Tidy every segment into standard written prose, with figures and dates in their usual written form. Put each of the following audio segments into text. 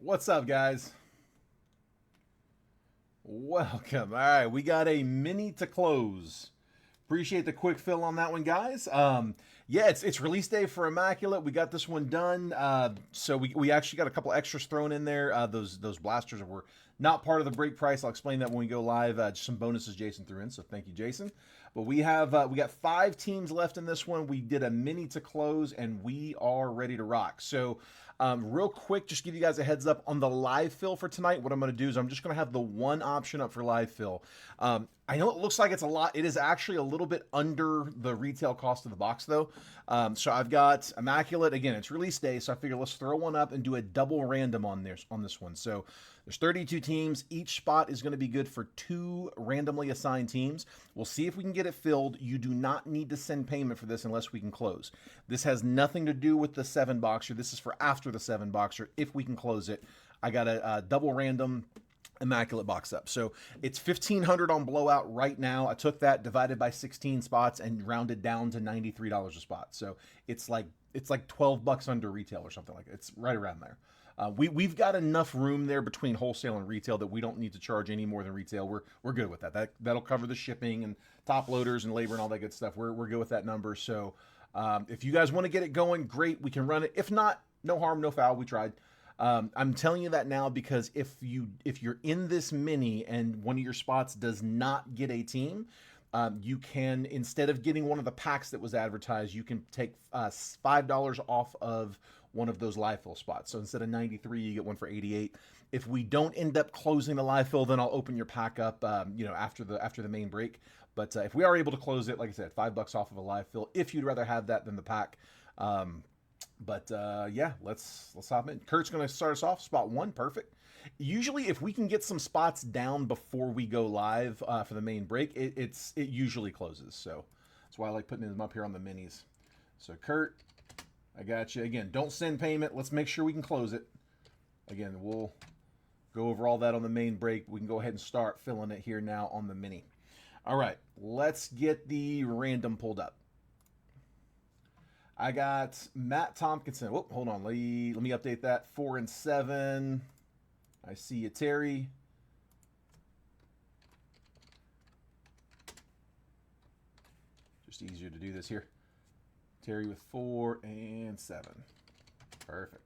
What's up, guys? Welcome. All right, we got a mini to close. Appreciate the quick fill on that one, guys. Yeah, it's release day for Immaculate. We got this one done. So we actually got a couple extras thrown in there. Those blasters were not part of the break price. I'll explain that when we go live. Just some bonuses Jason threw in, so thank you, Jason. But we got 5 teams left in this one. We did a mini to close, and we are ready to rock. So real quick, just give you guys a heads up on the live fill for tonight. What I'm going to do is I'm just going to have the one option up for live fill. I know it looks like it's a lot. It is actually a little bit under the retail cost of the box, though. So I've got Immaculate. Again, it's release day, so I figure let's throw one up and do a double random on this one. So there's 32 teams. Each spot is going to be good for 2 randomly assigned teams. We'll see if we can get it filled. You do not need to send payment for this unless we can close. This has nothing to do with the 7-boxer. This is for after the 7-boxer if we can close it. I got a double random Immaculate box up. So it's 1,500 on blowout right now. I took that, divided by 16 spots, and rounded down to $93 a spot. So it's like $12 under retail or something like that. It's right around there. We've got enough room there between wholesale and retail that we don't need to charge any more than retail. We're good with that. That'll cover the shipping and top loaders and labor and all that good stuff. We're good with that number. So if you guys want to get it going, great. We can run it. If not, no harm, no foul. We tried. I'm telling you that now because if you're in this mini and one of your spots does not get a team, you can, instead of getting one of the packs that was advertised, you can take $5 off of one of those live fill spots. So instead of 93, you get one for 88. If we don't end up closing the live fill, then I'll open your pack up, after the main break. But if we are able to close it, like I said, $5 off of a live fill. If you'd rather have that than the pack. Yeah, let's hop in. Kurt's going to start us off. Spot 1, perfect. Usually, if we can get some spots down before we go live for the main break, it usually closes. So that's why I like putting them up here on the minis. So Kurt, I got you. Again, don't send payment. Let's make sure we can close it. Again, we'll go over all that on the main break. We can go ahead and start filling it here now on the mini. All right, let's get the random pulled up. I got Matt Tompkinson. Oh, hold on. Let me update that. 4 and 7. I see you, Terry. Just easier to do this here. Terry with 4 and 7. Perfect.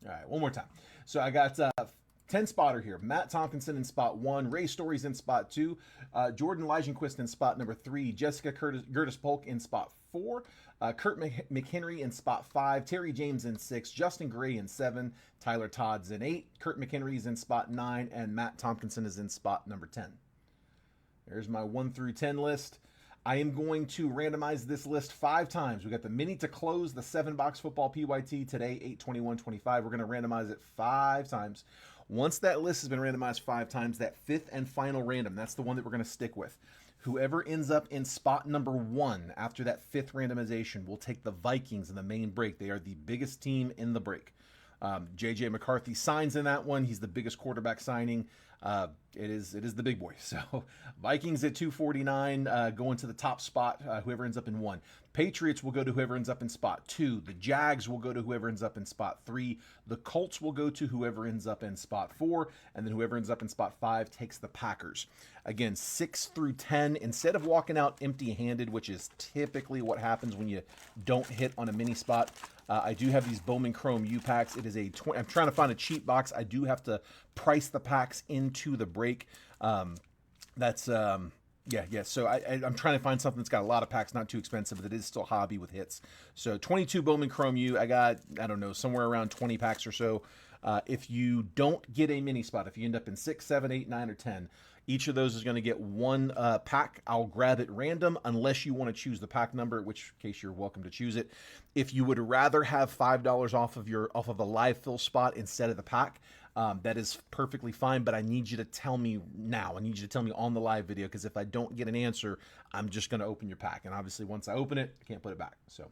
All right, one more time. So I got 10 spotter here. Matt Tompkinson in spot 1. Ray Stories in spot 2. Jordan Leijenquist in spot number 3. Jessica Gertis Polk in spot 4. Kurt McHenry in spot 5. Terry James in 6. Justin Gray in 7. Tyler Todd's in 8. Kurt McHenry is in spot 9. And Matt Tompkinson is in spot number 10. There's my 1 through 10 list. I am going to randomize this list 5 times. We got the mini to close the 7-box football PYT today, 8/21/25. We're going to randomize it 5 times. Once that list has been randomized 5 times, that 5th and final random, that's the one that we're going to stick with. Whoever ends up in spot number 1 after that 5th randomization will take the Vikings in the main break. They are the biggest team in the break. J.J. McCarthy signs in that one. He's the biggest quarterback signing. It is the big boy. So Vikings at 249, going to the top spot, whoever ends up in 1. Patriots will go to whoever ends up in spot 2. The Jags will go to whoever ends up in spot 3. The Colts will go to whoever ends up in spot 4. And then whoever ends up in spot 5 takes the Packers. Again, 6 through 10, instead of walking out empty-handed, which is typically what happens when you don't hit on a mini spot, I do have these Bowman Chrome U packs. It is I'm trying to find a cheap box. I do have to price the packs into the break. So I'm trying to find something that's got a lot of packs, not too expensive, but it is still hobby with hits. So 22 Bowman Chrome U. I got, I don't know, somewhere around 20 packs or so. If you don't get a mini spot, if you end up in 6, 7, 8, 9, or 10, each of those is going to get 1 pack. I'll grab it random unless you want to choose the pack number, in which case you're welcome to choose it. If you would rather have $5 off of the live fill spot instead of the pack, that is perfectly fine, but I need you to tell me now. I need you to tell me on the live video, because if I don't get an answer, I'm just going to open your pack. And obviously, once I open it, I can't put it back. So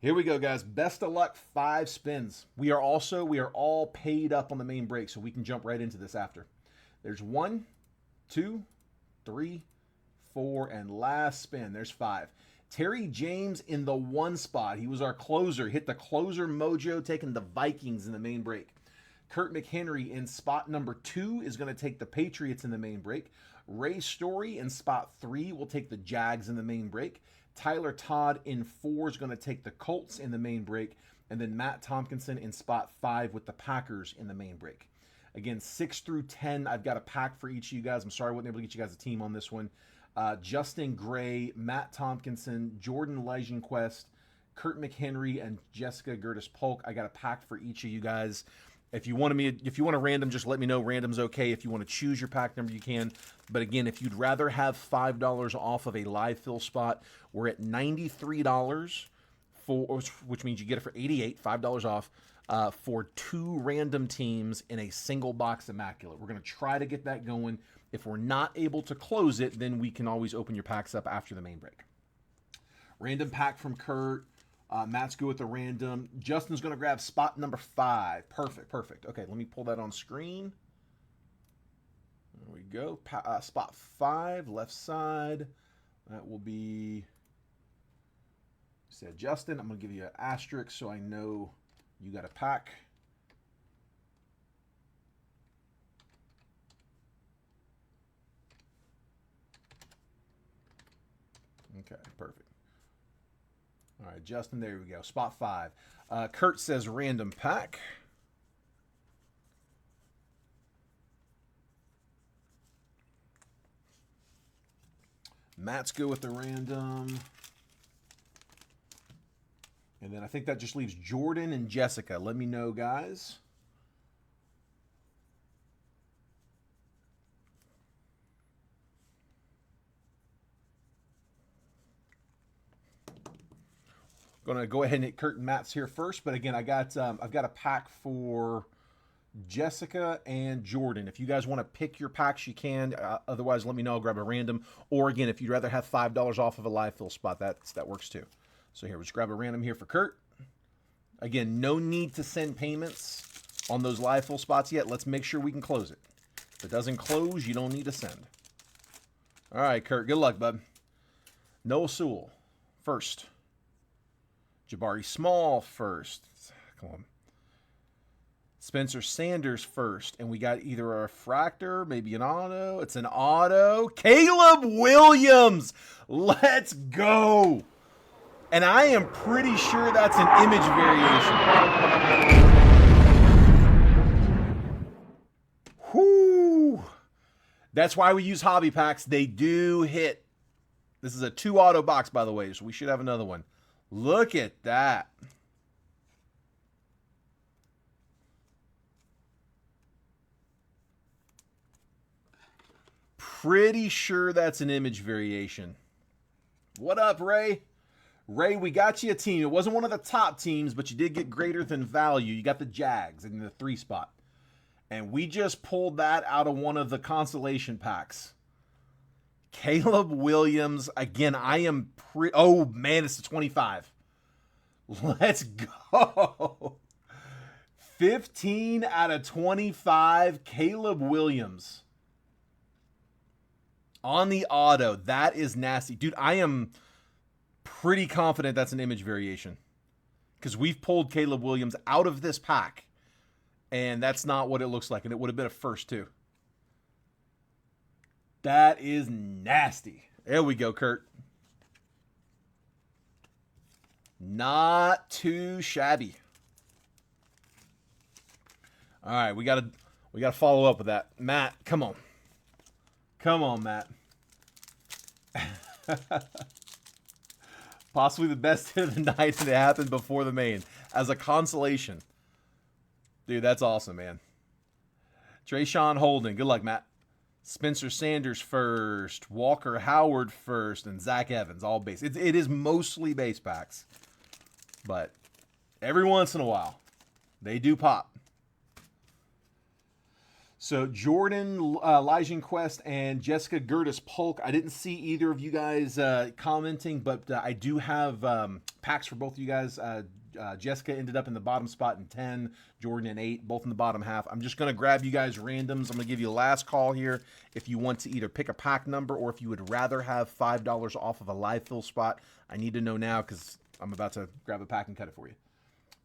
here we go, guys. Best of luck, 5 spins. We are all paid up on the main break, so we can jump right into this after. There's 1, 2, 3, 4, and last spin. There's 5. Terry James in the 1 spot. He was our closer. Hit the closer mojo, taking the Vikings in the main break. Kurt McHenry in spot number 2 is going to take the Patriots in the main break. Ray Story in spot 3 will take the Jags in the main break. Tyler Todd in 4 is going to take the Colts in the main break. And then Matt Tompkinson in spot 5 with the Packers in the main break. Again, 6 through 10, I've got a pack for each of you guys. I'm sorry I wasn't able to get you guys a team on this one. Justin Gray, Matt Tompkinson, Jordan Legenquest, Kurt McHenry, and Jessica Gertis Polk. I got a pack for each of you guys. If you want to random, just let me know. Random's okay. If you want to choose your pack number, you can. But again, if you'd rather have $5 off of a live fill spot, we're at $93 which means you get it for $88, $5 off for 2 random teams in a single box immaculate. We're going to try to get that going. If we're not able to close it, then we can always open your packs up after the main break. Random pack from Kurt. Matt's good with the random. Justin's going to grab spot number 5. Perfect. Okay, let me pull that on screen. There we go. Spot 5, left side. That will be... Said Justin. I'm going to give you an asterisk so I know you got a pack. Okay, perfect. All right, Justin, there we go. Spot 5. Kurt says random pack. Matt's good with the random. And then I think that just leaves Jordan and Jessica. Let me know, guys. Going to go ahead and hit Kurt and Matt's here first, but again, I've got a pack for Jessica and Jordan. If you guys want to pick your packs, you can. Otherwise, let me know. I'll grab a random. Or again, if you'd rather have $5 off of a live fill spot, that works too. So here, we'll just grab a random here for Kurt. Again, no need to send payments on those live fill spots yet. Let's make sure we can close it. If it doesn't close, you don't need to send. All right, Kurt, good luck, bud. Noah Sewell, first. Jabari Small, first. Come on. Spencer Sanders, first. And we got either a refractor, maybe an auto. It's an auto. Caleb Williams. Let's go. And I am pretty sure that's an image variation. Whoo! That's why we use hobby packs. They do hit. This is a 2 auto box, by the way, so we should have another one. Look at that. Pretty sure that's an image variation. What up, Ray? Ray, we got you a team. It wasn't one of the top teams, but you did get greater than value. You got the Jags in the 3 spot. And we just pulled that out of one of the consolation packs. Caleb Williams. Again, I am oh, man, it's a 25. Let's go. 15 out of 25. Caleb Williams. On the auto. That is nasty. Dude, I am pretty confident that's an image variation. Because we've pulled Caleb Williams out of this pack. And that's not what it looks like. And it would have been a first, too. That is nasty. There we go, Kurt. Not too shabby. All right, we gotta follow up with that. Matt, come on. Come on, Matt. Possibly the best hit of the night, and it happened before the main. As a consolation. Dude, that's awesome, man. Trayshawn Holden. Good luck, Matt. Spencer Sanders first. Walker Howard first. And Zach Evans, all base. It is mostly base packs. But every once in a while, they do pop. So Jordan Legenquest and Jessica Gertis Polk. I didn't see either of you guys commenting, but I do have packs for both of you guys. Jessica ended up in the bottom spot in 10, Jordan in 8, both in the bottom half. I'm just going to grab you guys randoms. I'm going to give you a last call here if you want to either pick a pack number or if you would rather have $5 off of a live fill spot. I need to know now because I'm about to grab a pack and cut it for you.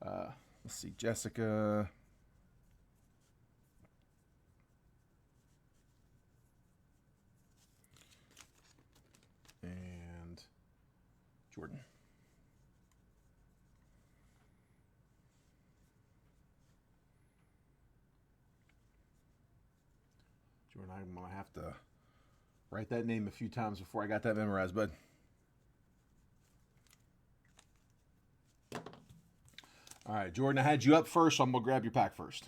Let's see, Jessica. And Jordan. Jordan, I'm going to have to write that name a few times before I got that memorized, bud. All right, Jordan, I had you up first, so I'm going to grab your pack first.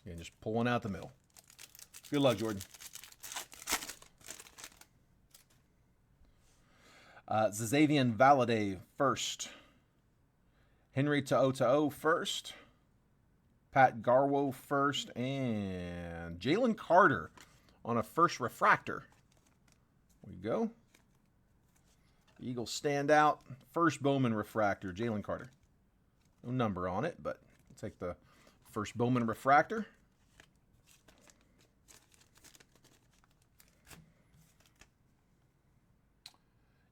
And just pulling out the middle. Good luck, Jordan. Zazavian Valade first. Henry To'o first. Pat Garwo first. And Jalen Carter on a first refractor. There we go. The Eagles stand out. First Bowman refractor, Jalen Carter. No number on it, but I'll take the first Bowman refractor.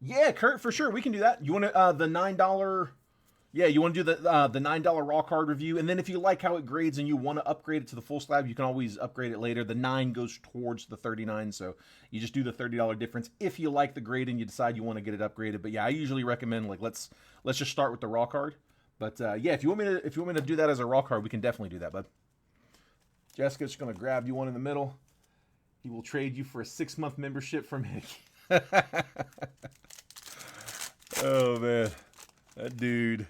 Yeah, Kurt, for sure. We can do that. You want to, the $9... Yeah, you want to do the $9 raw card review, and then if you like how it grades and you want to upgrade it to the full slab, you can always upgrade it later. The 9 goes towards the 39, so you just do the $30 difference if you like the grade and you decide you want to get it upgraded. But yeah, I usually recommend like let's just start with the raw card. But yeah, if you want me to do that as a raw card, we can definitely do that, bud. Jessica's gonna grab you one in the middle. He will trade you for a 6-month membership from Mickey. Oh man, that dude.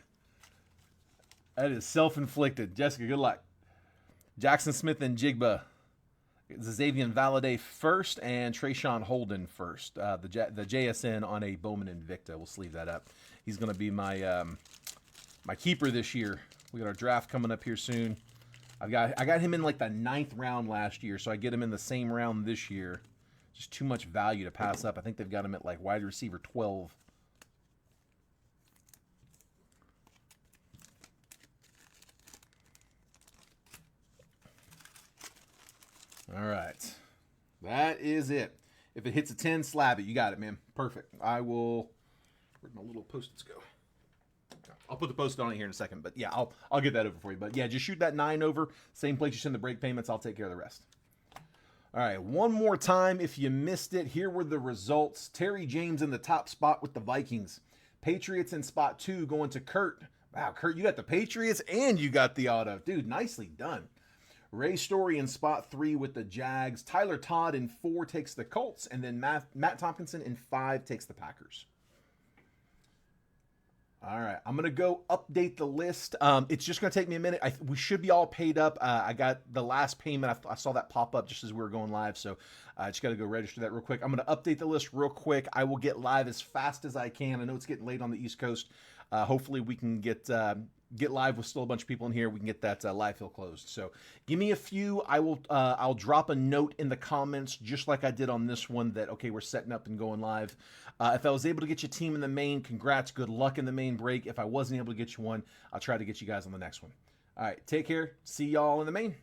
That is self-inflicted. Jessica, good luck. Jackson Smith and Jigba. Zazavian Valade first and Trayshawn Holden first. The JSN on a Bowman Invicta. We'll sleeve that up. He's going to be my my keeper this year. We got our draft coming up here soon. I got him in like the 9th round last year, so I get him in the same round this year. Just too much value to pass up. I think they've got him at like wide receiver 12. All right. That is it. If it hits a 10, slab it. You got it, man. Perfect. I will... Where'd my little Post-its go? I'll put the Post-it on it here in a second, but yeah, I'll get that over for you. But yeah, just shoot that 9 over. Same place you send the break payments. I'll take care of the rest. All right, one more time. If you missed it, here were the results. Terry James in the top spot with the Vikings. Patriots in spot 2 going to Kurt. Wow, Kurt, you got the Patriots and you got the auto. Dude, nicely done. Ray Story in spot 3 with the Jags. Tyler Todd in 4 takes the Colts. And then Matt Tompkinson in 5 takes the Packers. All right, I'm going to go update the list. It's just going to take me a minute. We should be all paid up. I got the last payment. I saw that pop up just as we were going live, so I just got to go register that real quick. I'm going to update the list real quick. I will get live as fast as I can. I know it's getting late on the East Coast. Hopefully we can get live with still a bunch of people in here. We can get that live fill closed. So give me a few. I'll drop a note in the comments just like I did on this one that, okay, we're setting up and going live. If I was able to get you a team in the main, congrats. Good luck in the main break. If I wasn't able to get you one, I'll try to get you guys on the next one. All right, take care. See y'all in the main.